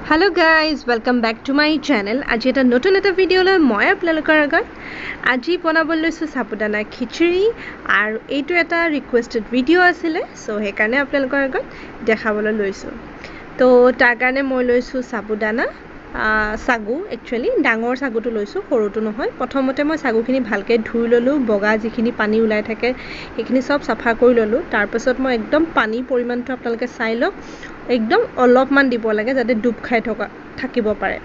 Hello guys, welcome back to my channel. Aji eta notun eta video loi moi apnalokar agot aji bonabol loisu sabudana khichiri aru eitu eta requested video asile so he karone apnalokar agot dekhabole loisu to tar karone moi loisu sabudana sagu actually dangor sagu to loisu horu to nohoy prothomote moi sagu khini bhalke dhui lolu boga jikhini pani ulai thake ekhini sob safa kori lolu tar pasot moi ekdom pani poriman to apnaloke sai lok একদম অলপমান দিব লাগে যাতে ডুব খাই থাকিব পাৰে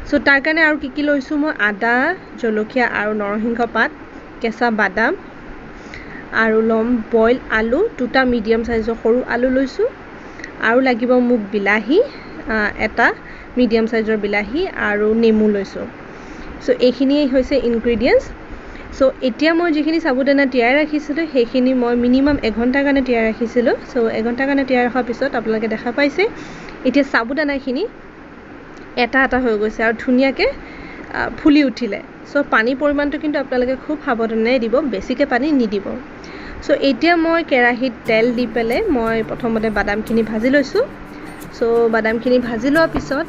so তাৰ কাৰণে আৰু কি লৈছো মই আদা জলকীয়া আৰু নৰসিংহ পাত কেঁচা বাদাম আৰু লম বইল আলু দুটা মিডিয়াম সাইজৰ সৰু আলু লৈছো আৰু লাগিব মোক বিলাহী এটা মিডিয়াম সাইজৰ বিলাহী আৰু নেমু লৈছো সো এইখিনি হৈছে ইনগ্ৰেডিয়েন্টস সো এতিয়া মই যিখিনি সাবুদানা তিয়াই ৰাখিছিলো সেইখিনি মই মিনিমাম 1 ঘণ্টাৰ কাৰণে তিয়াই ৰাখিছিলো সো 1 ঘণ্টাৰ কাৰণে তিয়াই ৰখাৰ পিছত আপোনালোকে দেখা পাইছে এতিয়া সাবুদানাখিনি এটা এটা হৈ গৈছে আৰু ধুনিয়াকে ফুলি উঠিলে সো পানী পৰিমাণটো কিন্তু আপোনালোকে খুব সাৱধানে দিব বেছিকে পানী নিদিব সো এতিয়া মই কেৰাহীত তেল দি পেলে মই প্ৰথমতে বাদামখিনি ভাজি লৈছো সো বাদামখিনি ভাজি লোৱাৰ পিছত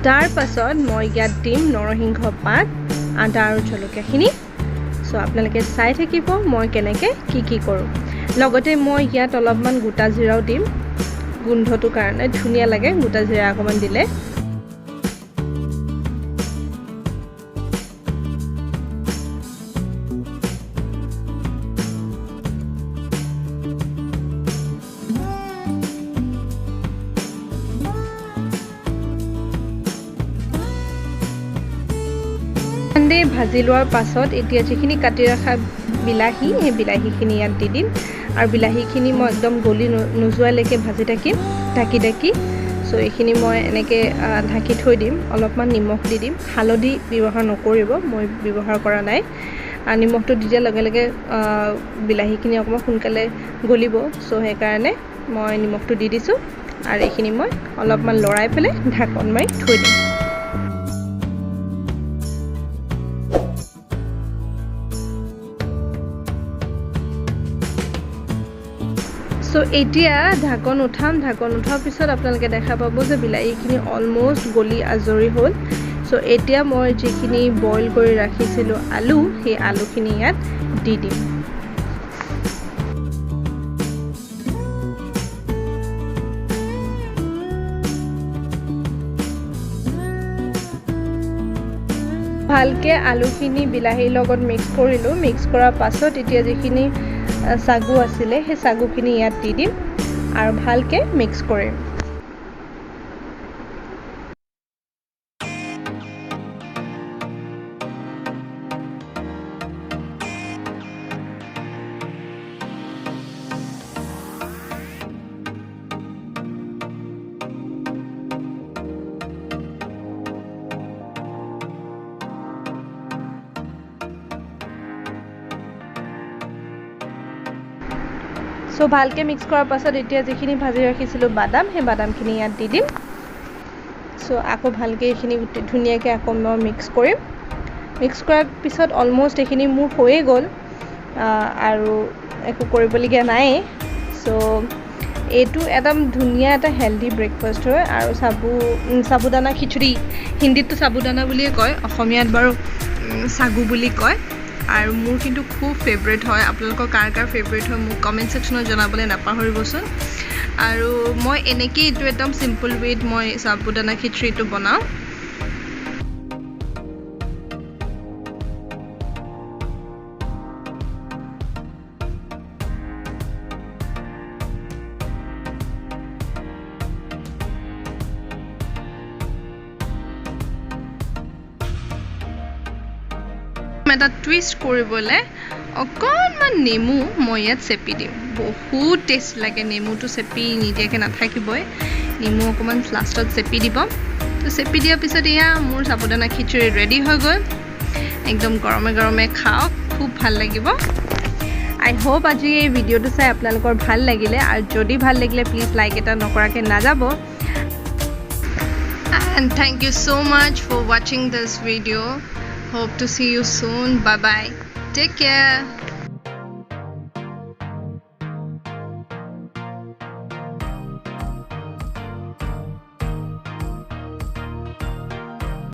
তাৰ পাছত মই ইয়াত দিম নৰসিংহ পাত আদা আৰু জলকীয়াখিনি সো আপোনালোকে চাই থাকিব মই কেনেকৈ কি কৰোঁ লগতে মই ইয়াত অলপমান গোটা জিৰাও দিম গোন্ধটো কাৰণে ধুনীয়া লাগে গোটা জিৰা অকমান দিলে ভাজি লোৱাৰ পাছত এতিয়া যিখিনি কাটি ৰাখা বিলাহী এই বিলাহীখিনি ইয়াত দি দিম আৰু বিলাহীখিনি মই একদম গলি নোযোৱালৈকে ভাজি থাকিম ঢাকি সো এইখিনি মই এনেকৈ ঢাকি থৈ দিম অলপমান নিমখ দি দিম হালধি ব্যৱহাৰ নকৰিব মই ব্যৱহাৰ কৰা নাই আৰু নিমখটো দি দিয়াৰ লগে লগে বিলাহীখিনি অকণমান সোনকালে গলিব সো সেইকাৰণে মই নিমখটো দি দিছোঁ আৰু এইখিনি মই অলপমান লৰাই পেলাই ঢাকন মাৰি থৈ দিম সো এতিয়া ঢাকন উঠাৰ পিছত আপোনালোকে দেখা পাব যে বিলাহীখিনি অলমোষ্ট গলি আজৰি হ'ল সো এতিয়া মই যিখিনি বইল কৰি ৰাখিছিলোঁ আলু সেই আলুখিনি ইয়াত দি দিম ভালকে আলুখিনি বিলাহীৰ লগত মিক্স কৰিলোঁ মিক্স কৰাৰ পাছত এতিয়া যিখিনি সাগু আছিলে সেই সাগুখিনি ইয়াত দি দিম আৰু ভালকে মিক্স কৰিম সো ভালকে মিক্স কৰাৰ পাছত এতিয়া যিখিনি ভাজি ৰাখিছিলোঁ বাদাম সেই বাদামখিনি ইয়াত দি দিম সো আকৌ ভালকে এইখিনি ধুনীয়াকৈ আকৌ মই মিক্স কৰিম মিক্স কৰাৰ পিছত অলমোষ্ট এইখিনি মোৰ হৈয়ে গ'ল আৰু একো কৰিবলগীয়া নাই সো এইটো একদম ধুনীয়া এটা হেল্ডি ব্ৰেকফাষ্ট হয় আৰু সাবুদানা খিচুৰি হিন্দীতটো সাবুদানা বুলিয়ে কয় অসমীয়াত বাৰু সাগু বুলি কয় আৰু মোৰ কিন্তু খুব ফেভাৰিট হয় আপোনালোকৰ কাৰ ফেভাৰিট হয় মোক কমেণ্ট সেকশ্যনত জনাবলৈ নাপাহৰিবচোন আৰু মই এনেকৈ এইটো একদম চিম্পল ৱেত মই সাবুদানা খিচুৰিটো বনাওঁ এটা টুইষ্ট কৰিবলৈ অকণমান নেমু মই ইয়াত চেপি দিম বহুত টেষ্ট লাগে নেমুটো চেপি নিদিয়াকৈ নাথাকিবই নেমু অকণমান লাষ্টত চেপি দিব তো চেপি দিয়াৰ পিছত এয়া মোৰ সাবুদানা খিচুৰি ৰেডি হৈ গ'ল একদম গৰমে গৰমে খাওক খুব ভাল লাগিব আই হোপ আজি এই ভিডিঅ'টো চাই আপোনালোকৰ ভাল লাগিলে আৰু যদি ভাল লাগিলে প্লিজ লাইক এটা নকৰাকৈ নাযাব and thank you so much for watching this video hope to see you soon bye bye take care